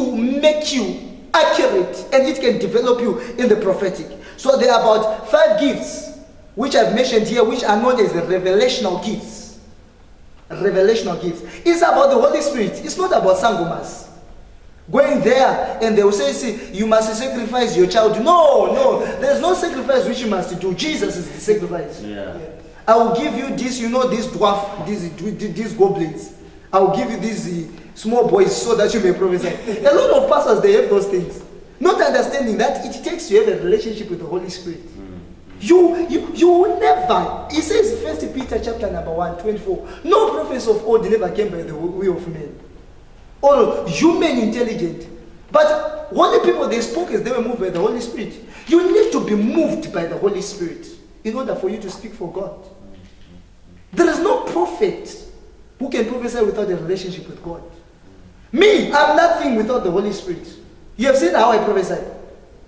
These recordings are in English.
to make you accurate, and it can develop you in the prophetic. So there are about 5 gifts which I've mentioned here, which are known as the revelational gifts. Revelational gifts. It's about the Holy Spirit. It's not about sangomas. Going there and they will say, see, you must sacrifice your child. No, there's no sacrifice which you must do. Jesus is the sacrifice. Yeah. I will give you this, this dwarf, these goblins. I will give you these small boys so that you may prophesy. A lot of pastors, they have those things. Not understanding that it takes to have a relationship with the Holy Spirit. You will never. It says 1 Peter chapter number 1, 24. No prophets of old never came by the way of men, or human intelligent. But only people they spoke as they were moved by the Holy Spirit. You need to be moved by the Holy Spirit in order for you to speak for God. There is no prophet who can prophesy without a relationship with God. Me, I'm nothing without the Holy Spirit. You have seen how I prophesy.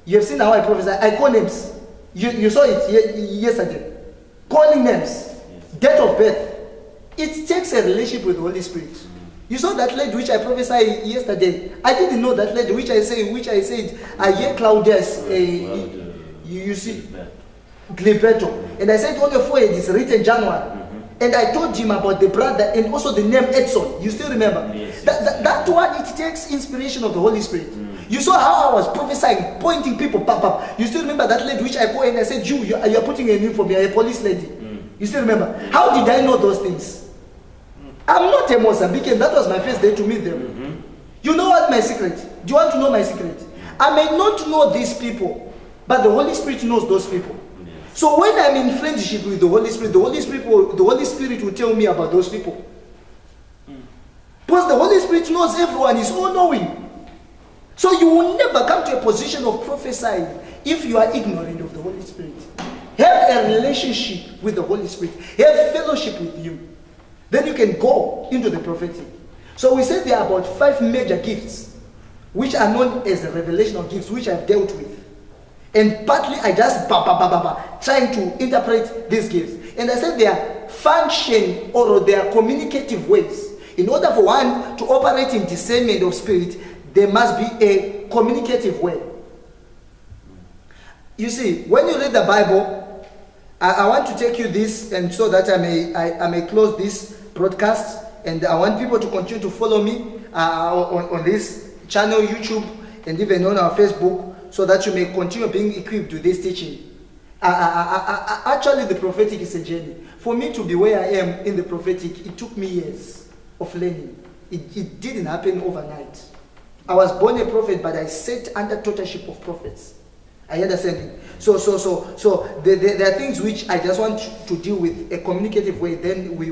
You have seen how I prophesy. I call names. You saw it yesterday. Calling names. Date of birth. It takes a relationship with the Holy Spirit. You saw that lady which I prophesied yesterday. I didn't know that lady which I said, I hear Claudius. You see, Gilberto. And I said on the forehead it's written January. And I told him about the brother and also the name Edson. You still remember? Yes, that one, it takes inspiration of the Holy Spirit. You saw how I was prophesying, pointing people, pop. You still remember that lady which I called and I said, you are putting a name for me, a police lady. You still remember? How did I know those things? I'm not a Mozambican. That was my first day to meet them. You know what my secret? Do you want to know my secret? I may not know these people, but the Holy Spirit knows those people. So when I'm in friendship with the Holy Spirit, the Holy Spirit will tell me about those people. Because the Holy Spirit knows everyone, is all-knowing. So you will never come to a position of prophesying if you are ignorant of the Holy Spirit. Have a relationship with the Holy Spirit. Have fellowship with Him. Then you can go into the prophetic. So we said there are about 5 major gifts, which are known as the revelational gifts, which I've dealt with. And partly I just trying to interpret these gifts. And I said their function or their communicative ways. In order for one to operate in discernment of spirit, there must be a communicative way. You see, when you read the Bible, I want to take you this, and so that I may close this broadcast, and I want people to continue to follow me on this channel, YouTube, and even on our Facebook, so that you may continue being equipped with this teaching. Actually, the prophetic is a journey. For me to be where I am in the prophetic, it took me years of learning. It didn't happen overnight. I was born a prophet, but I sat under tutorship of prophets. I understand. So there are things which I just want to deal with a communicative way. Then we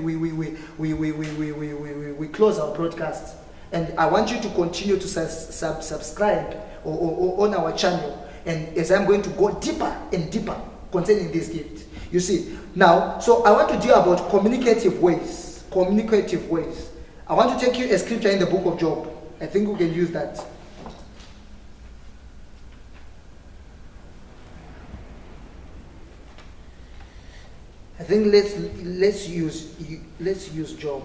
close our broadcast, and I want you to continue to subscribe or on our channel. And as I'm going to go deeper and deeper concerning this gift, you see now. So I want to deal about communicative ways. Communicative ways. I want to take you a scripture in the book of Job. I think we can use that. I think let's use Job.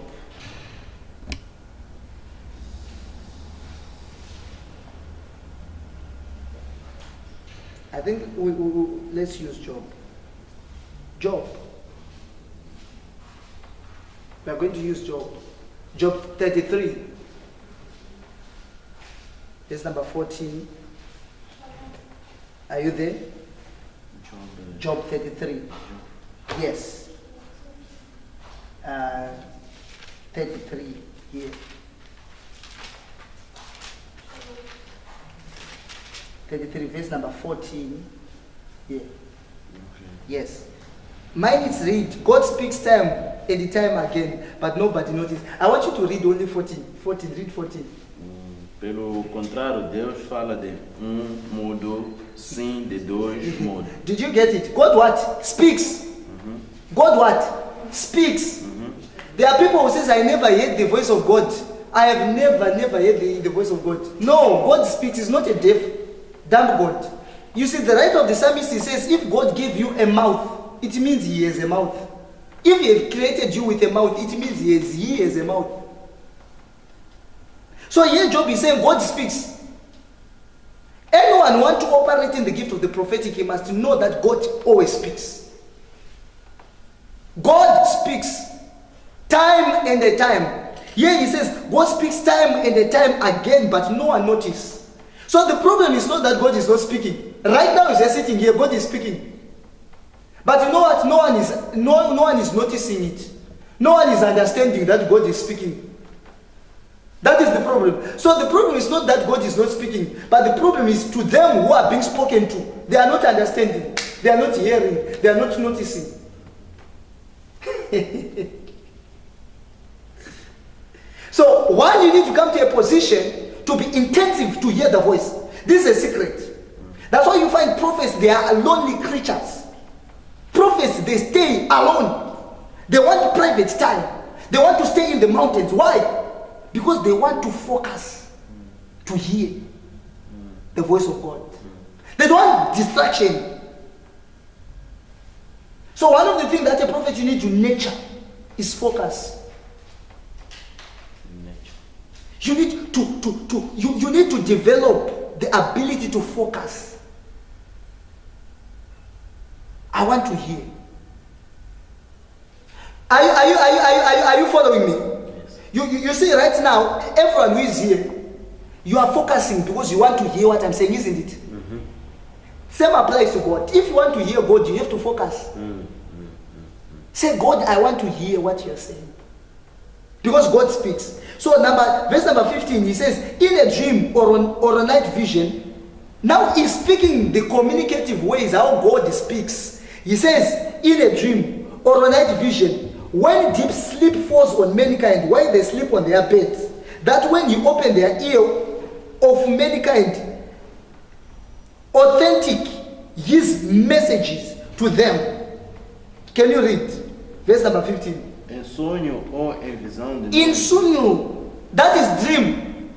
I think let's use Job. Job. We are going to use Job. Job 33. Verse number 14. Are you there? Job 33. Yes. 33. Yeah. 33, verse number 14. Yeah. Okay. Yes. Mine is read, God speaks time and time again, but nobody noticed. I want you to read only 14. 14, read 14. Pelo contrário, Deus fala de modo, sim, de dois modos. Did you get it? God what? Speaks. God what? Speaks. There are people who says, I never heard the voice of God. I have never heard the voice of God. No, God speaks. He's not a deaf, dumb God. You see, the writer of the psalmist, he says, if God gave you a mouth, it means He has a mouth. If He has created you with a mouth, it means He has a mouth. So here Job is saying God speaks. anyone wants to operate in the gift of the prophetic, he must know that God always speaks. God speaks time and a time. Here he says, God speaks time and a time again, but no one notices. So the problem is not that God is not speaking. Right now, he's just sitting here, God is speaking. But you know what? No one is noticing it. No one is understanding that God is speaking. That is the problem. So the problem is not that God is not speaking, but the problem is to them who are being spoken to. They are not understanding. They are not hearing. They are not noticing. So one, you need to come to a position to be intensive to hear the voice. This is a secret. That's why you find prophets, they are lonely creatures. Prophets, they stay alone. They want private time. They want to stay in the mountains. Why? Because they want to focus to hear the voice of God. They don't want distraction. So one of the things that a prophet you need to nurture is focus. You need you need to develop the ability to focus. I want to hear. Are you following me? Yes. You see right now, everyone who is here, you are focusing because you want to hear what I'm saying, isn't it? Mm-hmm. Same applies to God. If you want to hear God, you have to focus. Mm-hmm. Say, God, I want to hear what you're saying. Because God speaks. So verse number 15, he says, in a dream or a night vision, now he's speaking the communicative ways how God speaks. He says, in a dream or a night vision, when deep sleep falls on mankind, while they sleep on their beds, that when you open their ear of mankind, authentic his messages to them. Can you read? Verse number 15. Em sonho ou em visão de In sonho, that is dream.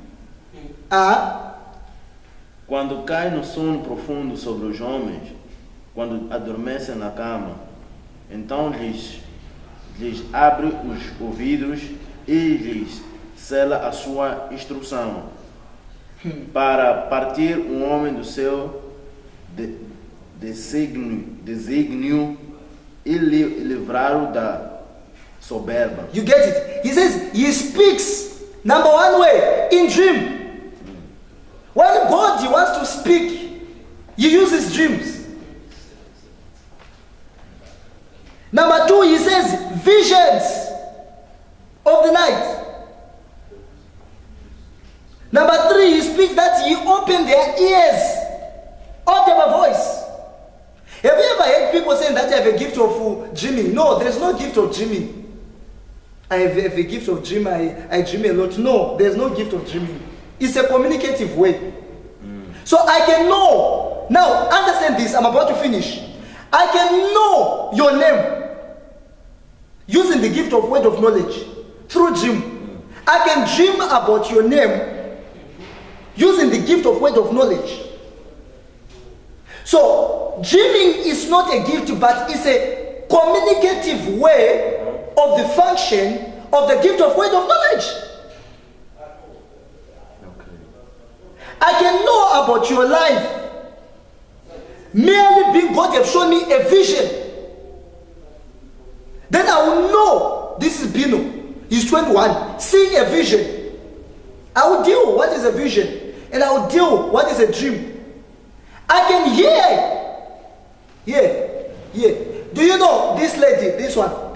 Quando cai no sono profundo sobre os homens, quando adormecem na cama, então lhes abre os ouvidos e lhes sela a sua instrução, para partir um homem do seu desígnio e livrá-lo da soberba. You get it? He says he speaks, number one way, in dream. When God wants to speak, he uses dreams. Number two, he says visions of the night. Number three, he speaks that he opened their ears, audible voice. Have you ever heard people saying that I have a gift of dreaming? No, there's no gift of dreaming. I have a gift of dream, I dream a lot. No, there's no gift of dreaming. It's a communicative way. So I can know. Now, understand this. I'm about to finish. I can know your name using the gift of word of knowledge through dream. I can dream about your name using the gift of word of knowledge. So, dreaming is not a gift, but it's a communicative way of the function of the gift of word of knowledge. Okay. I can know about your life merely being God have shown me a vision. Then I will know this is Bino. He's 21. Seeing a vision. I will deal what is a vision, and I will deal what is a dream. I can hear. Yeah. Do you know this lady? This one.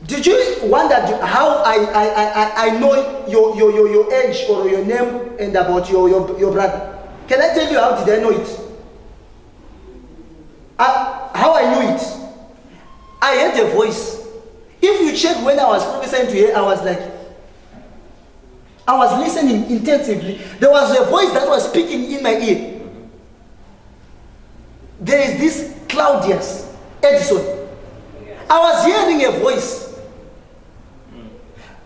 Did you wonder how I know your age or your name and about your brother? Can I tell you how did I know it? How I knew it? I heard a voice. If you check when I was prophesying to her, I was listening intensively. There was a voice that was speaking in my ear. There is this Claudius Edison. I was hearing a voice.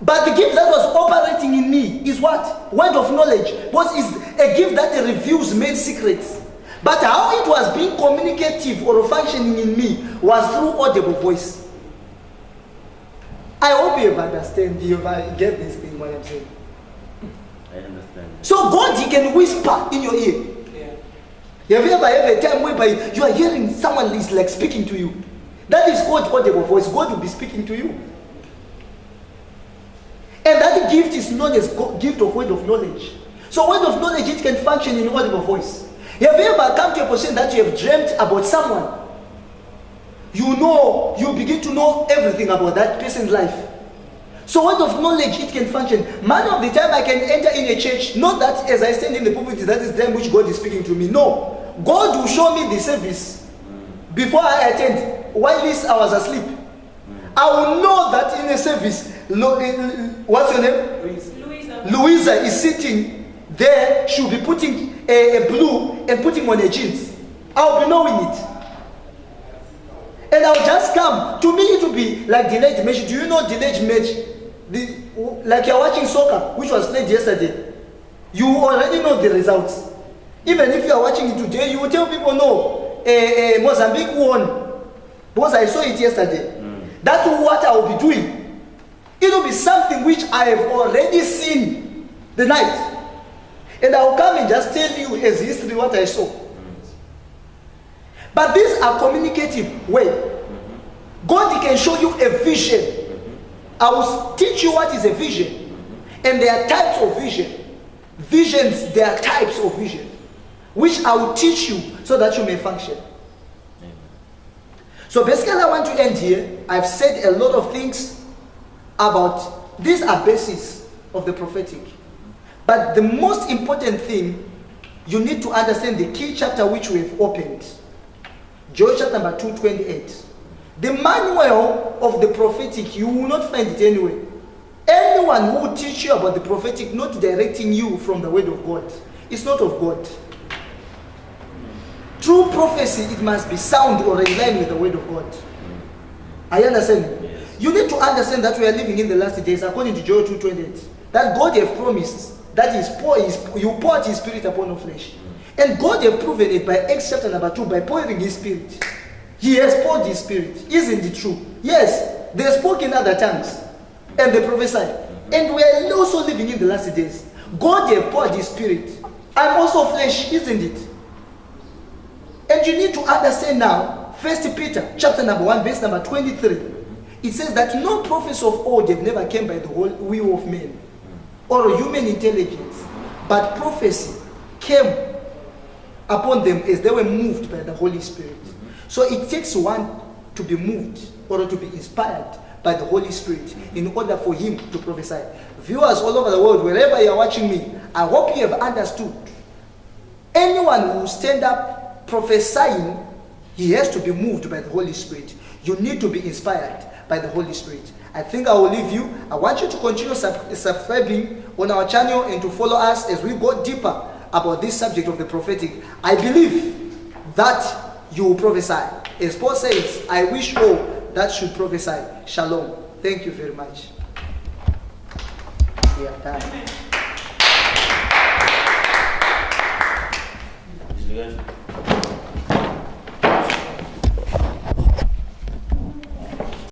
But the gift that was operating in me is what? Word of knowledge. What is a gift that reveals made secrets. But how it was being communicative or functioning in me was through audible voice. I hope you understand. You get this thing what I'm saying. I understand. So God, He can whisper in your ear. Have you ever had a time whereby you are hearing someone is like speaking to you? That is called audible voice. God will be speaking to you. And that gift is known as gift of word of knowledge. So word of knowledge, it can function in audible voice. Have you ever come to a position that you have dreamt about someone? You begin to know everything about that person's life. So word of knowledge, it can function. Man of the time I can enter in a church, not that as I stand in the pulpit, that is the time which God is speaking to me. No. God will show me the service before I attend. While I was asleep. I will know that in a service, what's your name? Louisa is sitting there. She'll be putting a blue and putting on her jeans. I'll be knowing it. And I'll just come. To me, it will be like delayed match. Do you know delayed match? Like you're watching soccer, which was played yesterday. You already know the results. Even if you are watching it today, you will tell people, no, Mozambique won. Because I saw it yesterday. That's what I will be doing. It will be something which I have already seen the night. And I will come and just tell you as history what I saw. But these are communicative way. God can show you a vision. I will teach you what is a vision. And there are types of vision. Visions, there are types of vision. Which I will teach you so that you may function. So basically I want to end here. I've said a lot of things about, these are bases of the prophetic. But the most important thing, you need to understand the key chapter which we have opened. Joel chapter number 2:28. The manual of the prophetic, you will not find it anywhere. Anyone who will teach you about the prophetic, not directing you from the word of God, it's not of God. True prophecy, it must be sound or in line with the word of God. Are you understanding? Yes. You need to understand that we are living in the last days, according to Joel 2:28. That God has promised that you pour out His Spirit upon all flesh. And God has proven it by Acts chapter number 2, by pouring His Spirit. He has poured His Spirit. Isn't it true? Yes, they spoke in other tongues and they prophesied. And we are also living in the last days. God has poured His Spirit. I'm also flesh, isn't it? And you need to understand now, 1 Peter chapter number 1, verse number 23. It says that no prophets of old have never came by the will of men or human intelligence, but prophecy came upon them as they were moved by the Holy Spirit. So it takes one to be moved or to be inspired by the Holy Spirit in order for him to prophesy. Viewers all over the world, wherever you are watching me, I hope you have understood. Anyone who stand up prophesying, he has to be moved by the Holy Spirit. You need to be inspired by the Holy Spirit. I think I will leave you. I want you to continue subscribing on our channel and to follow us as we go deeper about this subject of the prophetic. I believe that you will prophesy. As Paul says, I wish all that should prophesy. Shalom. Thank you very much. We are done.